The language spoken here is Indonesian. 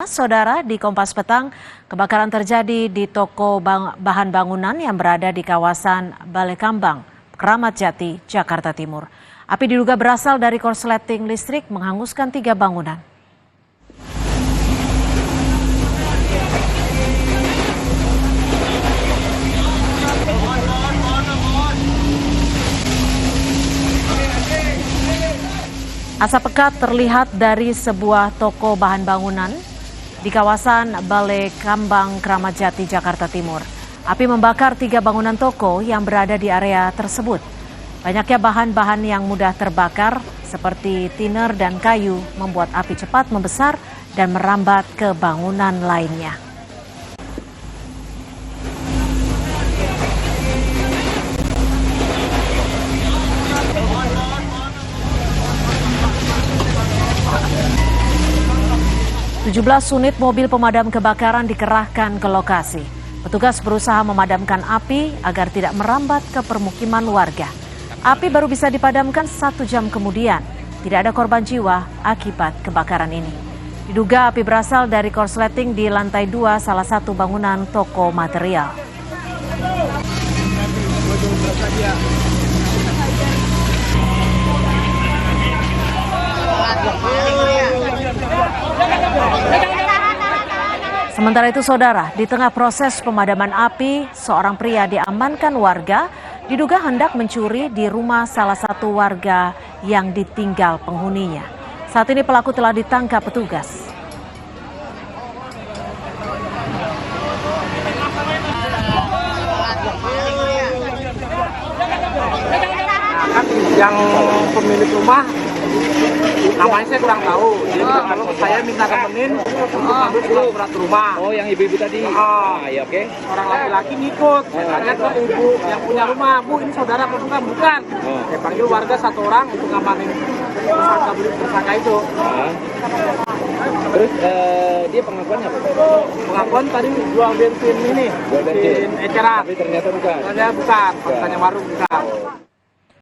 Saudara, di Kompas Petang, kebakaran terjadi di toko bahan bangunan yang berada di kawasan Balekambang, Kramat Jati, Jakarta Timur. Api diduga berasal dari korsleting listrik menghanguskan 3 bangunan. Asap pekat terlihat dari sebuah toko bahan bangunan di kawasan Balekambang, Kramat Jati, Jakarta Timur. Api membakar 3 bangunan toko yang berada di area tersebut. Banyaknya bahan-bahan yang mudah terbakar seperti thinner dan kayu membuat api cepat membesar dan merambat ke bangunan lainnya. Tujuh 17 unit mobil pemadam kebakaran dikerahkan ke lokasi. Petugas berusaha memadamkan api agar tidak merambat ke permukiman warga. Api baru bisa dipadamkan 1 jam kemudian. Tidak ada korban jiwa akibat kebakaran ini. Diduga api berasal dari korsleting di lantai 2 salah satu bangunan toko material. Sementara itu, saudara, di tengah proses pemadaman api, seorang pria diamankan warga diduga hendak mencuri di rumah salah satu warga yang ditinggal penghuninya. Saat ini pelaku telah ditangkap petugas. Yang pemilik rumah namanya saya kurang tahu. Jadi kalau saya minta temenin untuk ambil surat rumah. Oh, yang ibu-ibu tadi. Ya oke. Orang laki-laki ngikut. Saya tanya ke ibu yang punya rumah, Bu, ini saudara apa bukan? Bukan. Saya panggil warga 1 orang untuk ngamanin tersangka itu. Terus dia pengakuannya apa? Pengakuan tadi jual bensin ini, bensin eceran. Tapi ternyata bukan. Ternyata bukan. Tanya warung bukan.